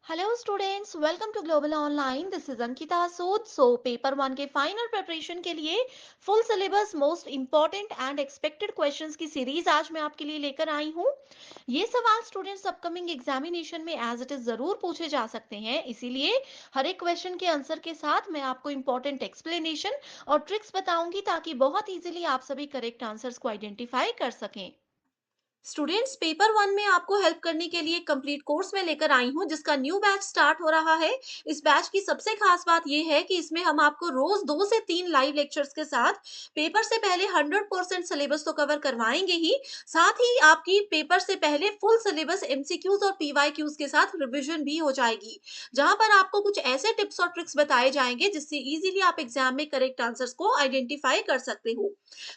Hello students, welcome to global online. This is Ankita Sood. Paper one के final preparation के लिए full syllabus most important and expected questions की series आज मैं आपके लिए लेकर आई हूँ। ये सवाल स्टूडेंट्स अपकमिंग एग्जामिनेशन में एज इट इज जरूर पूछे जा सकते हैं, इसीलिए हर एक क्वेश्चन के आंसर के साथ मैं आपको इंपॉर्टेंट एक्सप्लेनेशन और ट्रिक्स बताऊंगी ताकि बहुत इजीली आप सभी करेक्ट आंसर्स को आइडेंटिफाई कर सकें। स्टूडेंट्स, पेपर वन में आपको हेल्प करने के लिए कंप्लीट कोर्स में लेकर आई हूँ जिसका न्यू बैच स्टार्ट हो रहा है। इस बैच की सबसे खास बात यह है कि इसमें हम आपको रोज 2 से 3 लाइव लेक्चर्स के साथ पेपर से पहले 100% सिलेबस तो कवर करवाएंगे ही, साथ ही आपकी पेपर से पहले फुल सिलेबस एमसीक्यूज और पीवाईक्यूज के साथ रिविजन भी हो जाएगी, जहां पर आपको कुछ ऐसे टिप्स और ट्रिक्स बताए जाएंगे जिससे इजीली आप एग्जाम में करेक्ट आंसर्स को आइडेंटिफाई कर सकते हो।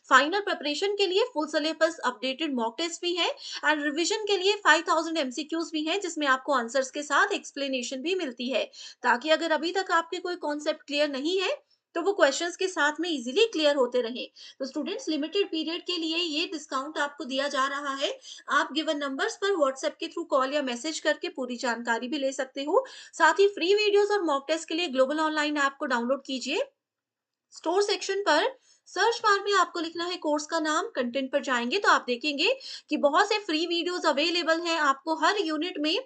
फाइनल प्रिपरेशन के लिए full syllabus updated mock test भी है एंड रिवीजन के लिए 5000 एमसीक्यूज भी हैं जिसमें आपको आंसर्स के साथ एक्सप्लेनेशन भी मिलती है, ताकि अगर अभी तक आपके कोई कॉन्सेप्ट क्लियर नहीं है तो वो क्वेश्चंस के साथ में इजीली क्लियर होते रहे। तो स्टूडेंट्स, लिमिटेड पीरियड के लिए ये डिस्काउंट आपको दिया जा रहा है। आप गिवन नंबर्स पर व्हाट्सएप के थ्रू कॉल या मैसेज करके पूरी जानकारी भी ले सकते हो। साथ ही फ्री वीडियोस और मॉक टेस्ट के लिए ग्लोबल ऑनलाइन ऐप को डाउनलोड कीजिए। स्टोर सेक्शन पर सर्च बार में आपको लिखना है कोर्स का नाम, कंटेंट पर जाएंगे तो आप देखेंगे कि बहुत से फ्री वीडियोस अवेलेबल हैं। आपको हर यूनिट में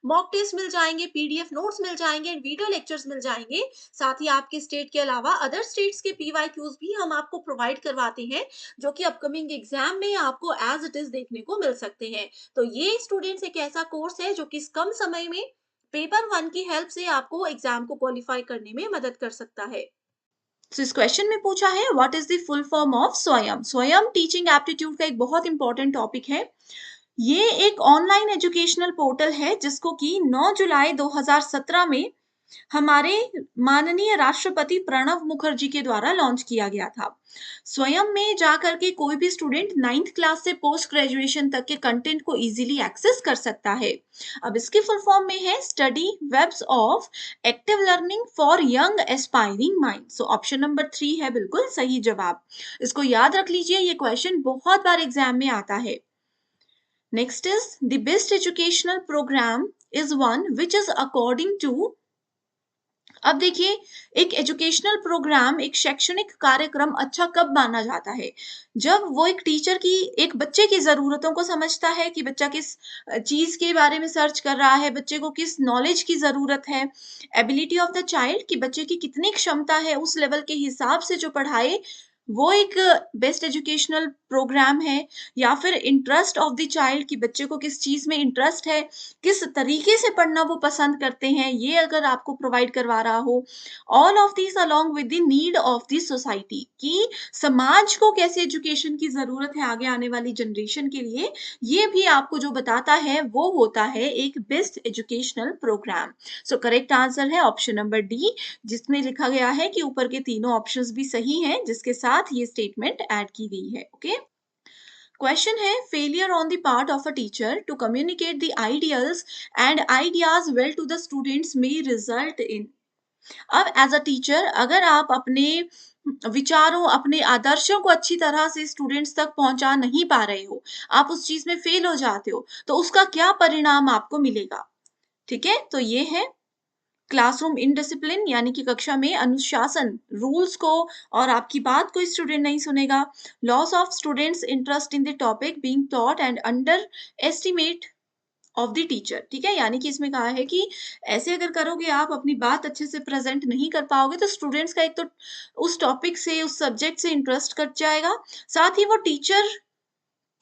मॉक टेस्ट मिल जाएंगे, पीडीएफ नोट्स मिल जाएंगे, वीडियो लेक्चर्स मिल जाएंगे। साथ ही आपके स्टेट के अलावा अदर स्टेट्स के पीवाईक्यूज भी हम आपको प्रोवाइड करवाते हैं, जो कि अपकमिंग एग्जाम में आपको एज इट इज देखने को मिल सकते हैं। तो ये स्टूडेंट्स एक ऐसा कोर्स है जो कि कम समय में पेपर वन की हेल्प से आपको एग्जाम को क्वालिफाई करने में मदद कर सकता है। तो इस क्वेश्चन में पूछा है what is the full form of स्वयं। स्वयं टीचिंग एप्टीट्यूड का एक बहुत इंपॉर्टेंट टॉपिक है। ये एक ऑनलाइन एजुकेशनल पोर्टल है जिसको कि 9 जुलाई 2017 में हमारे माननीय राष्ट्रपति प्रणब मुखर्जी के द्वारा लॉन्च किया गया था। स्वयं में जाकर के कोई भी स्टूडेंट 9th क्लास से पोस्ट ग्रेजुएशन तक के कंटेंट को इजीली एक्सेस कर सकता है। अब इसके फुल फॉर्म में है study webs of active learning for young aspiring mind. So option number 3 है बिल्कुल सही जवाब। इसको याद रख लीजिए, ये क्वेश्चन बहुत बार एग्जाम में आता है। Next is the best educational program is one which is according to. अब देखिए, एक एजुकेशनल प्रोग्राम, एक शैक्षणिक कार्यक्रम अच्छा कब माना जाता है? जब वो एक टीचर की, एक बच्चे की ज़रूरतों को समझता है कि बच्चा किस चीज़ के बारे में सर्च कर रहा है, बच्चे को किस नॉलेज की ज़रूरत है, एबिलिटी ऑफ द चाइल्ड कि बच्चे की कितनी क्षमता है, उस लेवल के हिसाब से जो पढ़ाए, वो एक बेस्ट एजुकेशनल प्रोग्राम है। या फिर इंटरेस्ट ऑफ द चाइल्ड कि बच्चे को किस चीज़ में इंटरेस्ट है, किस तरीके से पढ़ना वो पसंद करते हैं, ये अगर आपको प्रोवाइड करवा रहा हो। All of this along with the need of the society कि समाज को कैसे एजुकेशन की ज़रूरत है आगे आने वाली जनरेशन के लिए, ये भी आपको जो बताता है वो होता है एक best educational program. So correct answer है ऑप्शन नंबर डी, जिसमें लिखा गया है कि ऊपर के तीनों ऑप्शंस भी सही हैं, जिसके साथ ये स्टेटमेंट ऐड की गई है। ओके। क्वेश्चन है failure on the part of a teacher to communicate the ideals and ideas well to the students may result in. अब एज अ टीचर अगर आप अपने विचारों, अपने आदर्शों को अच्छी तरह से स्टूडेंट्स तक पहुंचा नहीं पा रहे हो, आप उस चीज में फेल हो जाते हो, तो उसका क्या परिणाम आपको मिलेगा? ठीक है, तो ये है क्लासरूम इनडिसिप्लिन, यानी कि कक्षा में अनुशासन, रूल्स को और आपकी बात कोई स्टूडेंट नहीं सुनेगा। Loss of students interest in the topic being taught and under estimate of the teacher. ठीक है, यानी कि इसमें कहा है कि ऐसे अगर करोगे, आप अपनी बात अच्छे से प्रेजेंट नहीं कर पाओगे तो स्टूडेंट्स का एक तो उस टॉपिक से, उस सब्जेक्ट से इंटरेस्ट कट जाएगा, साथ ही वो टीचर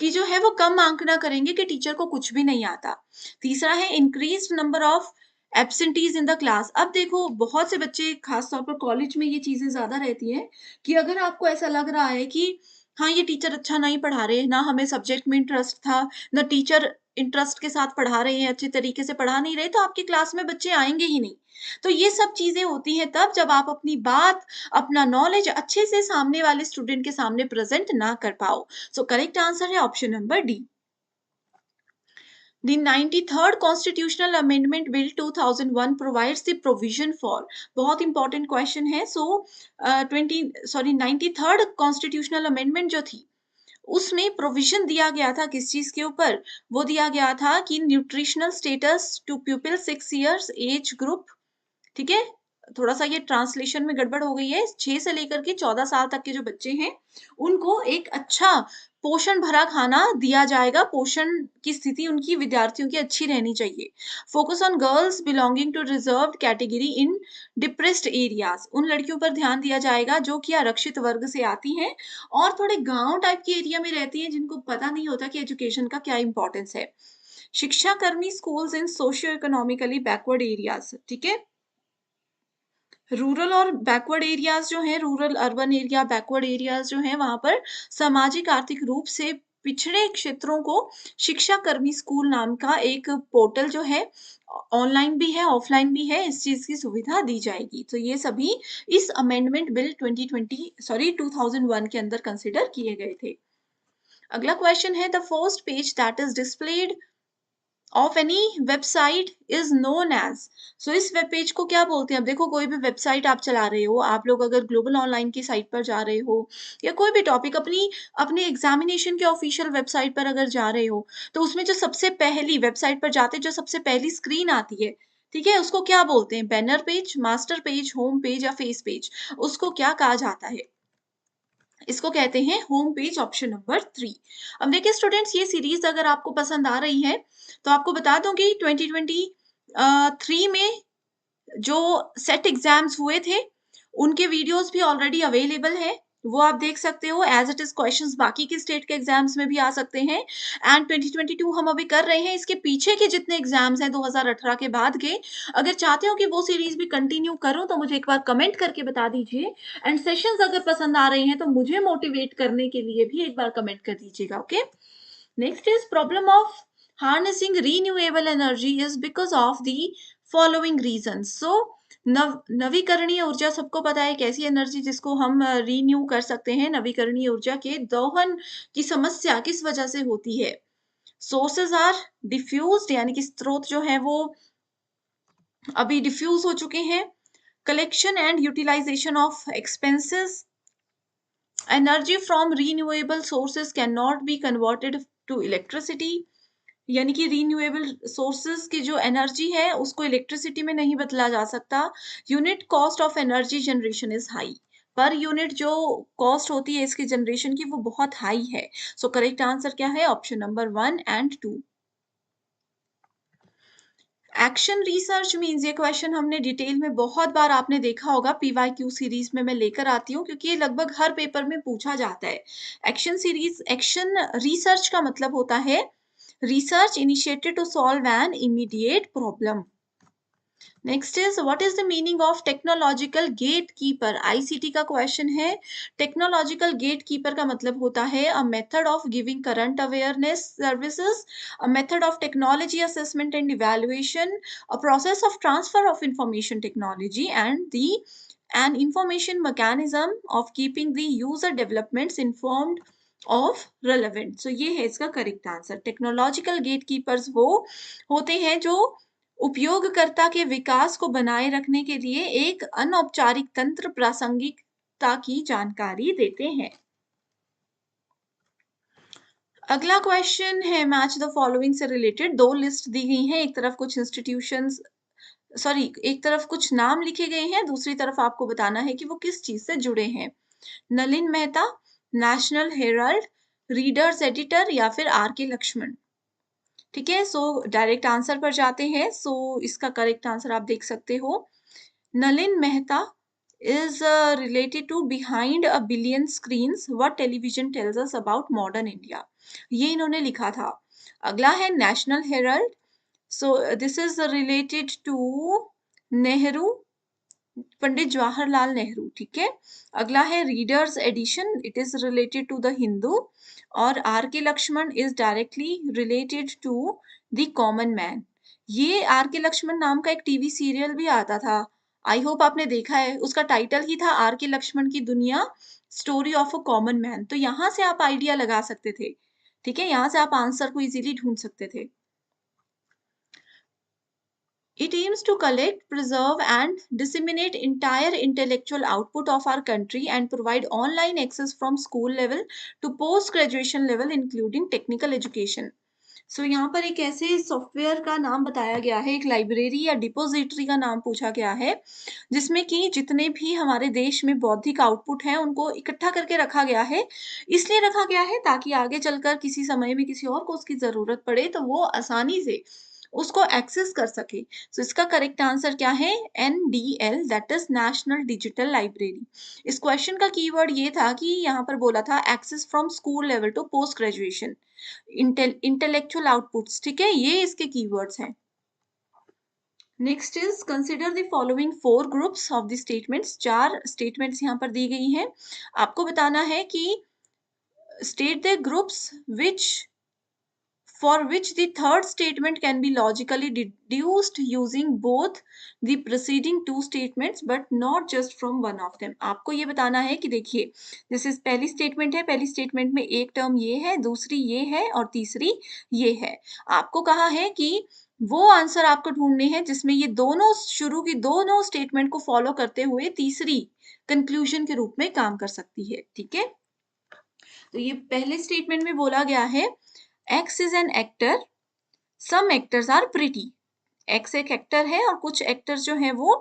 की जो है वो कम आंकना करेंगे कि टीचर को कुछ भी नहीं आता। तीसरा है increase number of absentees in the class. अब देखो, बहुत से बच्चे, खास तौर पर कॉलेज में ये चीजें ज्यादा रहती हैं कि अगर आपको ऐसा लग रहा है कि हाँ, ये टीचर अच्छा नहीं पढ़ा रहे, ना हमें सब्जेक्ट में इंटरेस्ट था, ना टीचर इंटरेस्ट के साथ पढ़ा रहे हैं, अच्छे तरीके से पढ़ा नहीं रहे, तो आपकी क्लास में बच्चे आएंगे ही नहीं। तो ये सब चीजें होती हैं तब जब आप अपनी बात, अपना नॉलेज अच्छे से सामने वाले स्टूडेंट के सामने प्रेजेंट ना कर पाओ। सो करेक्ट आंसर है option number D. The 93rd Constitutional Amendment Bill 2001 provides the provision for, बहुत इंपॉर्टेंट क्वेश्चन है। सो 93rd Constitutional Amendment जो थी उसमें प्रोविजन दिया गया था किस चीज के ऊपर, वो दिया गया था कि nutritional status to people 6 years age group. ठीक है, थोड़ा सा ये ट्रांसलेशन में गड़बड़ हो गई है। 6 से लेकर के 14 साल तक के जो बच्चे हैं उनको एक अच्छा पोषण भरा खाना दिया जाएगा। पोषण की स्थिति उनकी विद्यार्थियों की अच्छी रहनी चाहिए। Focus on girls belonging to reserved category in depressed areas, उन लड़कियों पर ध्यान दिया जाएगा जो कि आरक्षित वर्ग से आती हैं और थोड़े गांव टाइप के एरिया में रहती हैं, जिनको पता नहीं होता कि एजुकेशन का क्या इंपॉर्टेंस है। शिक्षा कर्मी schools in socio economically backward areas. ठीक है, रूरल और बैकवर्ड एरियाज जो हैं, rural urban area backward areas जो हैं, वहां पर सामाजिक आर्थिक रूप से पिछड़े क्षेत्रों को शिक्षा कर्मी स्कूल नाम का एक पोर्टल जो है, ऑनलाइन भी है ऑफलाइन भी है, इस चीज की सुविधा दी जाएगी। तो ये सभी इस अमेंडमेंट बिल 2001 के अंदर कंसिडर किए गए थे। अगला क्वेश्चन है, the first page that is displayed of any website is known as. So इस वेब पेज को क्या बोलते हैं। अब देखो, कोई भी वेबसाइट आप चला रहे हो, आप लोग अगर ग्लोबल ऑनलाइन की साइट पर जा रहे हो या कोई भी टॉपिक अपनी अपने एग्जामिनेशन के ऑफिशियल वेबसाइट पर अगर जा रहे हो, तो उसमें जो सबसे पहली वेबसाइट पर जाते जो सबसे पहली स्क्रीन आती है, ठीक है, उसको क्या बोलते हैं। Banner page, master page, home page या फेस पेज, उसको क्या कहा जाता है। इसको कहते हैं होम पेज, ऑप्शन नंबर 3। अब देखिए स्टूडेंट्स, ये सीरीज अगर आपको पसंद आ रही है तो आपको बता दूं कि 2023 में जो सेट एग्जाम्स हुए थे उनके वीडियोस भी ऑलरेडी अवेलेबल है, वो आप देख सकते हो। एज इट इज क्वेश्चंस बाकी के स्टेट के एग्जाम्स में भी आ सकते हैं। एंड 2022 हम अभी कर रहे हैं, इसके पीछे के जितने एग्जाम्स हैं 2018 के बाद के, अगर चाहते हो कि वो सीरीज भी कंटिन्यू करूं तो मुझे एक बार कमेंट करके बता दीजिए। एंड सेशंस अगर पसंद आ रहे हैं तो मुझे मोटिवेट करने के लिए भी एक बार कमेंट कर दीजिएगा। Okay, next is problem of harnessing renewable energy is because of the following reasons. So नवीकरणीय ऊर्जा सबको पता है एक ऐसी एनर्जी जिसको हम रीन्यू कर सकते हैं। नवीकरणीय ऊर्जा के दोहन की समस्या किस वजह से होती है। सोर्सेज आर डिफ्यूज्ड, यानी कि स्रोत जो है वो अभी डिफ्यूज हो चुके हैं। Collection and utilization of expenses, energy from renewable sources can not be converted to electricity, यानी कि रीन्यूएबल सोर्सेज की जो एनर्जी है उसको इलेक्ट्रिसिटी में नहीं बदला जा सकता। Unit cost of energy generation is high, per unit जो कॉस्ट होती है इसकी जनरेशन की वो बहुत हाई है। सो करेक्ट आंसर क्या है, option number 1 and 2। Action research means, ये क्वेश्चन हमने डिटेल में बहुत बार आपने देखा होगा, पीवाईक्यू सीरीज में मैं लेकर आती हूँ क्योंकि ये लगभग हर पेपर में पूछा जाता है। एक्शन रिसर्च का मतलब होता है research initiated to solve an immediate problem. Next is what is the meaning of technological gate keeper. ICT का क्वेश्चन है। टेक्नोलॉजिकल गेट कीपर का मतलब होता है a method of giving current awareness services, a method of technology assessment and evaluation, a process of transfer of information technology and the an information mechanism of keeping the user developments informed of relevant। so ये है इसका correct answer. Technological gate keepers वो होते हैं जो उपयोगकर्ता के विकास को बनाए रखने के लिए एक अनौपचारिक तंत्र प्रासंगिकता की जानकारी देते हैं। अगला क्वेश्चन है मैच द फॉलोइंग से रिलेटेड। दो लिस्ट दी गई हैं, एक तरफ कुछ इंस्टीट्यूशंस, सॉरी, एक तरफ कुछ नाम लिखे गए हैं, दूसरी तरफ आपको बताना है कि वो किस चीज से जुड़े हैं। Nalin Mehta, national Herald, readers editor या फिर आर के लक्ष्मण। ठीक है, सो डायरेक्ट आंसर पर जाते हैं। सो इसका करेक्ट आंसर आप देख सकते हो, Nalin Mehta is related to behind a billion screens what television tells us about modern India, ये इन्होंने लिखा था। अगला है National Herald, so this is related to Nehru, Pandit Jawaharlal Nehru. ठीक है, अगला है readers edition, it is related to the Hindu, और R K Laxman is directly related to the common man. ये आर के लक्ष्मण नाम का एक टीवी सीरियल भी आता था, आई होप आपने देखा है। उसका टाइटल ही था आर के लक्ष्मण की दुनिया, story of a common man. तो यहाँ से आप आइडिया लगा सकते थे। ठीक है, यहाँ से आप आंसर को इजीली ढूंढ सकते थे। It aims to collect, preserve, and disseminate entire intellectual output of our country and provide online access from school level to post graduation level, including technical education. सो यहाँ पर एक ऐसे सॉफ्टवेयर का नाम बताया गया है, एक लाइब्रेरी या डिपोजिटरी का नाम पूछा गया है, जिसमें कि जितने भी हमारे देश में बौद्धिक आउटपुट हैं उनको इकट्ठा करके रखा गया है। इसलिए रखा गया है ताकि आगे चलकर किसी समय में किसी और को उसकी ज़रूरत पड़े तो वो आसानी से उसको एक्सेस कर सके। सो इसका करेक्ट आंसर क्या है? NDL, that is national digital library. इस क्वेश्चन का कीवर्ड ये था कि यहाँ पर बोला था access from school level to post graduation, intellectual outputs, ठीक है, ये इसके कीवर्ड्स हैं। Next is consider the following 4 groups of the statements. 4 statements यहाँ पर दी गई हैं। आपको बताना है कि state the groups which for which the third statement can be logically deduced using both the preceding two statements but not just from one of them। आपको ये बताना है कि देखिए, जैसे पहली स्टेटमेंट है, पहली स्टेटमेंट में एक टर्म ये है, दूसरी ये है और तीसरी ये है। आपको कहा है कि वो आंसर आपको ढूंढने हैं जिसमें ये दोनों शुरू की दोनों स्टेटमेंट को फॉलो करते हुए तीसरी कंक्लूजन के रूप में काम कर सकती है, ठीक है। तो ये पहले स्टेटमेंट में बोला गया है X is an actor, some actors are pretty। X एक एक्टर है और कुछ एक्टर्स जो हैं वो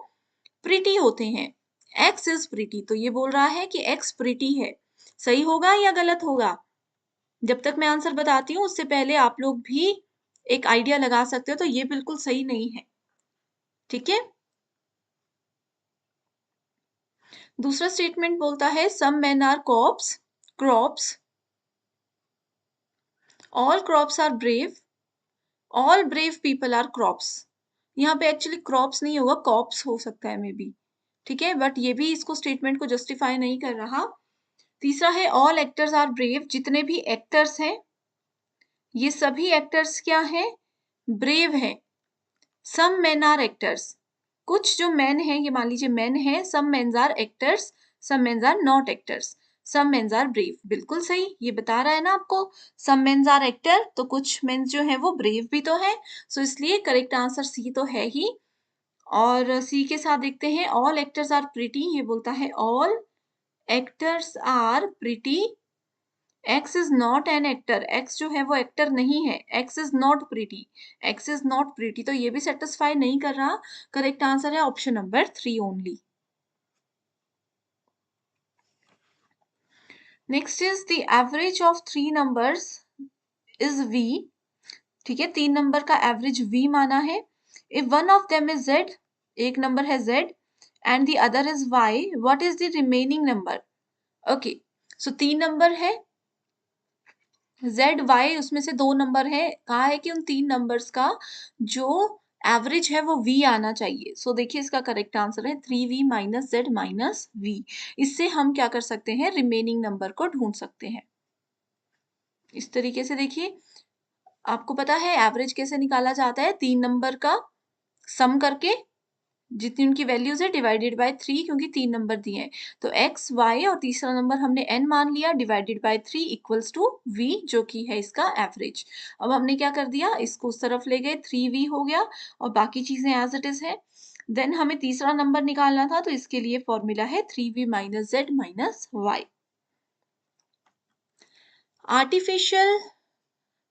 प्रिटी होते हैं। X is pretty, तो ये बोल रहा है कि X प्रिटी है। सही होगा या गलत होगा? जब तक मैं आंसर बताती हूँ उससे पहले आप लोग भी एक आइडिया लगा सकते हो, तो ये बिल्कुल सही नहीं है, ठीक है। दूसरा स्टेटमेंट बोलता है some men are crops, all crops are brave, all brave people are crops. यहाँ पे एक्चुअली क्रॉप्स नहीं होगा, कॉप्स हो सकता है मे बी, ठीक है, बट ये भी इसको स्टेटमेंट को जस्टिफाई नहीं कर रहा। तीसरा है ऑल एक्टर्स आर ब्रेव, जितने भी एक्टर्स हैं ये सभी एक्टर्स क्या हैं? ब्रेव हैं। सम मेन आर एक्टर्स, कुछ जो मेन हैं, ये मान लीजिए मेन है, some mens are actors, some mens are not actors, some mens are brave. बिल्कुल सही, ये बता रहा है ना आपको, सम मेन्स आर एक्टर, तो कुछ मेन्स जो है वो ब्रेव भी तो है। सो इसलिए करेक्ट आंसर सी तो है ही। और सी के साथ देखते हैं ऑल एक्टर्स आर प्रिटी, ये बोलता है all actors are pretty. X is not an actor, X जो है वो एक्टर नहीं है, X is not pretty, X is not pretty, तो ये भी सेटिस्फाई नहीं कर रहा। करेक्ट आंसर है option number 3 only. Next is the average of 3 numbers is V, ठीक है, 3 नंबर का एवरेज V माना है। If one of them is Z, एक नंबर है Z and the other is Y, what is the remaining number? Okay, so 3 number है ZY, उसमें से 2 नंबर है। कहा है कि उन 3 नंबर्स का जो एवरेज है वो V आना चाहिए। सो देखिए इसका करेक्ट आंसर है 3V minus Z minus V। इससे हम क्या कर सकते हैं? रिमेनिंग नंबर को ढूंढ सकते हैं। इस तरीके से देखिए, आपको पता है एवरेज कैसे निकाला जाता है? 3 नंबर का सम करके जितनी उनकी वैल्यूज है डिवाइडेड बाय 3, क्योंकि 3 नंबर दिए हैं, तो x y और तीसरा नंबर हमने n मान लिया, divided by 3 equals to v, जो कि है इसका एवरेज। अब हमने क्या कर दिया, इसको उस तरफ ले गए, 3v हो गया और बाकी चीजें एज इट इज है। देन हमें तीसरा नंबर निकालना था, तो इसके लिए फॉर्मूला है 3v minus z minus y। Artificial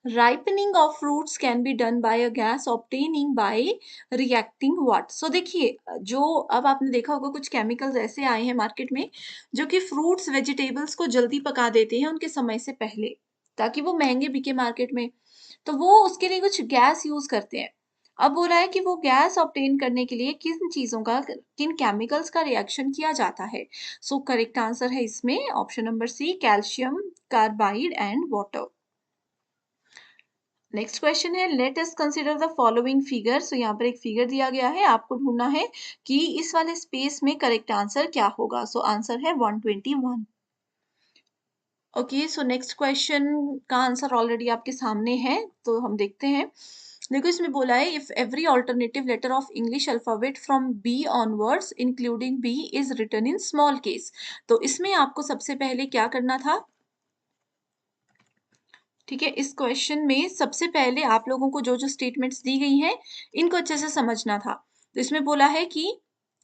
ripening of fruits can be done by a gas obtaining by reacting what? So देखिए, जो अब आपने देखा होगा कुछ केमिकल्स ऐसे आए हैं मार्केट में जो कि फ्रूट्स वेजिटेबल्स को जल्दी पका देते हैं उनके समय से पहले, ताकि वो महंगे बिके मार्केट में। तो वो उसके लिए कुछ गैस यूज करते हैं। अब बोला है कि वो गैस ऑब्टेन करने के लिए किन चीजों का, किन केमिकल्स का रिएक्शन किया जाता है। सो करेक्ट आंसर है इसमें option number C, calcium carbide and water. Next question है let us consider the following figure. So यहाँ पर एक फिगर दिया गया है, आपको ढूंढना है कि इस वाले स्पेस में करेक्ट आंसर क्या होगा। सो आंसर है 121। ओके, सो नेक्स्ट क्वेश्चन का आंसर ऑलरेडी आपके सामने है, तो हम देखते हैं। देखो इसमें बोला है if every alternative letter of English alphabet from B onwards including B is written in small case. तो इसमें आपको सबसे पहले क्या करना था, ठीक है, इस क्वेश्चन में सबसे पहले आप लोगों को जो-जो स्टेटमेंट्स दी गई हैं, इनको अच्छे से समझना था। तो इसमें बोला है कि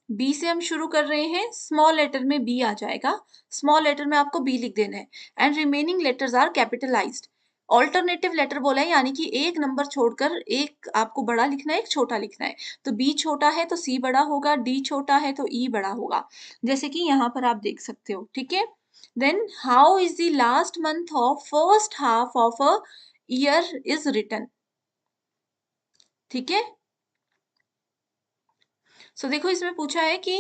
बी से हम शुरू कर रहे हैं, स्मॉल लेटर में बी आ जाएगा, स्मॉल लेटर में आपको बी लिख देना है and remaining letters are capitalized. Alternative letter बोला है यानी कि एक नंबर छोड़कर एक आपको बड़ा लिखना है, एक छोटा लिखना है। तो बी छोटा है तो सी बड़ा होगा, डी छोटा है तो ई बड़ा होगा। जैसे कि यहाँ पर आप देख सकते हो, ठीक है? Then how is the last month of first half of a year is written? ठीक है? सो देखो इसमें पूछा है कि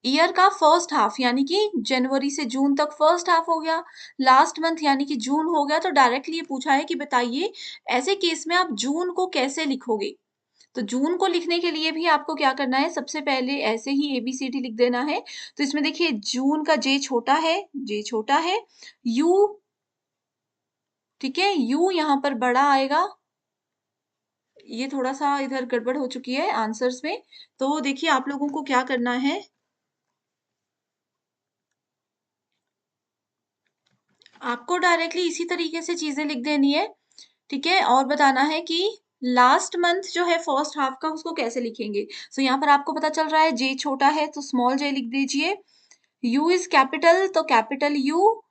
ईयर का फर्स्ट हाफ यानी कि जनवरी से जून तक फर्स्ट हाफ हो गया, लास्ट मंथ यानी कि जून हो गया, तो डायरेक्टली ये पूछा है कि बताइए ऐसे केस में आप जून को कैसे लिखोगे। तो जून को लिखने के लिए भी आपको क्या करना है, सबसे पहले ऐसे ही ABCD लिख देना है। तो इसमें देखिए जून का जे छोटा है, जे छोटा है, यू, ठीक है, यू यहाँ पर बड़ा आएगा। ये थोड़ा-सा इधर गड़बड़ हो चुकी है आंसर्स में। तो देखिए आप लोगों को क्या करना है, आपको डायरेक्टली इसी तरीके से चीज़ें लिख देनी है, ठीक है? और बताना है कि लास्ट मंथ जो है फर्स्ट हाफ का उसको कैसे लिखेंगे। सो यहाँ पर आपको पता चल रहा है जे छोटा है तो स्मॉल जे लिख दीजिए, यू इज़ कैपिटल तो कैपिटल यू,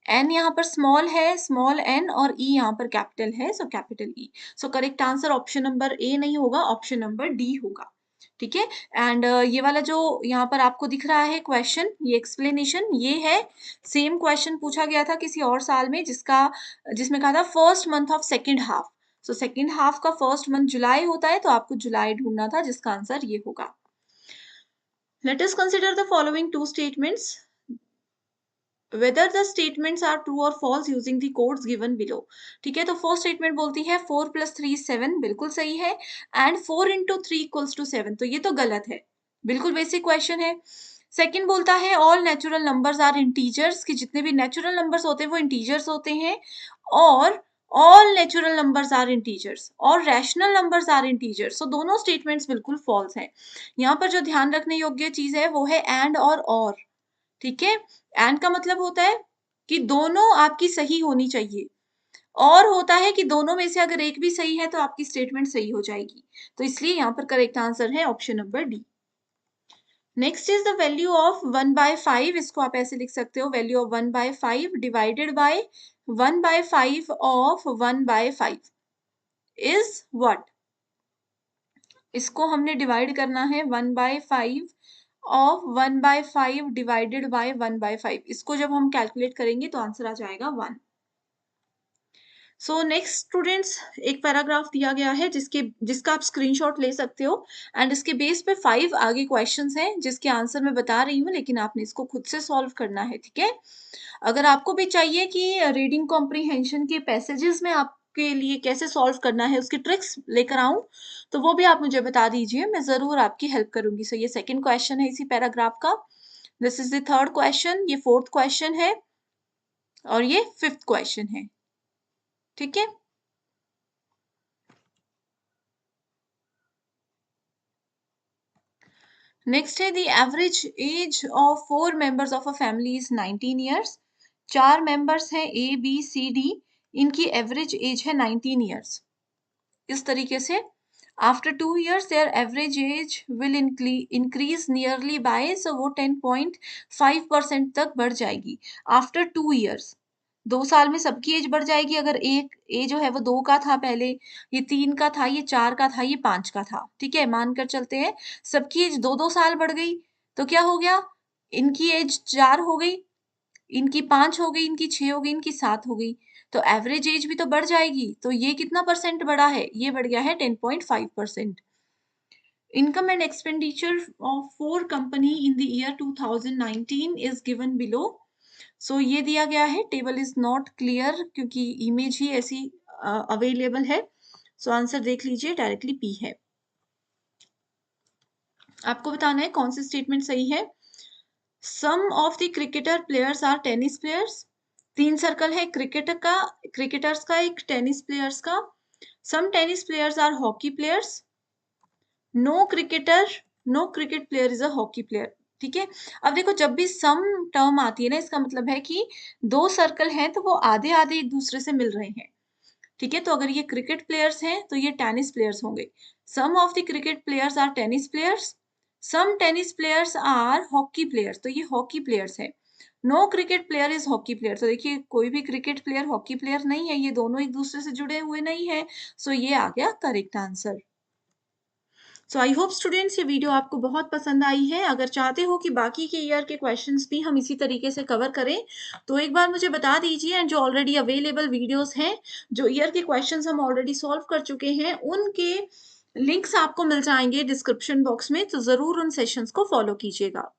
एन यहाँ पर स्मॉल है, स्मॉल एन और ई यहाँ पर कैपिटल है, so capital E. So correct answer option number A नहीं होगा, ऑप्शन नंबर डी होगा। ठीक है? एंड ये वाला जो यहाँ पर आपको दिख रहा है क्वेश्चन, ये एक्सप्लेनेशन ये है, सेम क्वेश्चन पूछा गया था किसी और साल में जिसमें कहा था first month of second half. So second half का फर्स्ट मंथ जुलाई होता है, तो आपको जुलाई ढूंढना था, जिसका आंसर ये होगा। Let us consider the following two statements. Whether the statements are true or false using the codes given below. ठीक है, तो फर्स्ट स्टेटमेंट बोलती है 4 + 3 = 7, बिल्कुल सही है, एंड 4 × 3 = 7, तो ये तो गलत है, बिल्कुल बेसिक क्वेश्चन है। सेकंड बोलता है all natural numbers are integers, कि जितने भी नेचुरल नंबर्स होते हैं वो इंटीजर्स होते हैं, और all natural numbers are integers और rational numbers are integers. So दोनों स्टेटमेंट्स बिल्कुल फॉल्स हैं। यहाँ पर जो ध्यान रखने योग्य चीज है वो है एंड और, ठीक है? एंड का मतलब होता है कि दोनों आपकी सही होनी चाहिए, और होता है कि दोनों में से अगर एक भी सही है तो आपकी स्टेटमेंट सही हो जाएगी। तो इसलिए यहाँ पर करेक्ट आंसर है option number D. Next is the value of 1/5, इसको आप ऐसे लिख सकते हो, value of 1/5 divided by 1/5 of 1/5 is what. इसको हमने डिवाइड करना है 1/5 ऑफ 1/5 डिवाइडेड बाय 1/5। इसको जब हम कैलकुलेट करेंगे तो आंसर आ जाएगा 1। सो नेक्स्ट स्टूडेंट्स, एक पैराग्राफ दिया गया है जिसका आप स्क्रीनशॉट ले सकते हो, एंड इसके बेस पे 5 आगे क्वेश्चंस हैं जिसके आंसर मैं बता रही हूँ, लेकिन आपने इसको खुद से सॉल्व करना है, ठीक है? अगर आपको भी चाहिए कि रीडिंग कॉम्प्रीहेंशन के पैसेजेस में आपके लिए कैसे सॉल्व करना है उसकी ट्रिक्स लेकर आऊं, तो वो भी आप मुझे बता दीजिए, मैं जरूर आपकी हेल्प करूंगी। सो ये सेकंड क्वेश्चन है इसी पैराग्राफ का, this is the third question, ये फोर्थ क्वेश्चन है, और ये फिफ्थ क्वेश्चन है, ठीक है? नेक्स्ट है the average age of 4 members of a family is 19 years. 4 members हैं ABCD, इनकी एवरेज एज है 19 ईयर्स। इस तरीके से after 2 years their average age will increase nearly by, so वो 10.5% तक बढ़ जाएगी आफ्टर 2 years। 2 साल में सबकी एज बढ़ जाएगी। अगर एक ए जो है वो 2 का था पहले, ये 3 का था, ये 4 का था, ये 5 का था, ठीक है? मानकर चलते हैं सबकी एज 2-2 साल बढ़ गई, तो क्या हो गया, इनकी एज 4 हो गई, इनकी 5 हो गई, इनकी 6 हो गई, इनकी 7 हो गई, तो एवरेज एज भी तो बढ़ जाएगी। तो ये कितना परसेंट बढ़ा है, ये बढ़ गया है 10.5%। Income and expenditure of 4 company in the year 2019 is given below. So ये दिया गया है, टेबल इज नॉट क्लियर क्योंकि इमेज ही ऐसी अवेलेबल है। सो आंसर देख लीजिए, डायरेक्टली पी है। आपको बताना है कौन सी स्टेटमेंट सही है। Some of the cricketer players are tennis players. 3 circle है क्रिकेटर्स का, एक टेनिस प्लेयर्स का। Some tennis players are hockey players. No cricket player is a hockey player, ठीक है? अब देखो जब भी सम टर्म आती है ना, इसका मतलब है कि 2 सर्कल हैं तो वो आधे आधे एक दूसरे से मिल रहे हैं। ठीक है? तो अगर ये क्रिकेट प्लेयर्स हैं, तो ये टेनिस प्लेयर्स होंगे। Some of the cricket players are tennis players, some tennis players are hockey players, तो ये हॉकी प्लेयर्स हैं। No cricket player is hockey player, तो देखिए कोई भी क्रिकेट प्लेयर हॉकी प्लेयर नहीं है, ये दोनों एक-दूसरे से जुड़े हुए नहीं हैं। सो ये आ गया correct answer. So I hope students ये वीडियो आपको बहुत पसंद आई है। अगर चाहते हो कि बाकी के ईयर के क्वेश्चंस भी हम इसी तरीके से कवर करें, तो एक बार मुझे बता दीजिए एंड जो ऑलरेडी अवेलेबल वीडियोज़ हैं, जो ईयर के क्वेश्चंस हम ऑलरेडी सॉल्व कर चुके हैं, उनके लिंक्स आपको मिल जाएँगे डिस्क्रिप्शन बॉक्स में, तो ज़रूर उन सेशंस को फॉलो कीजिएगा।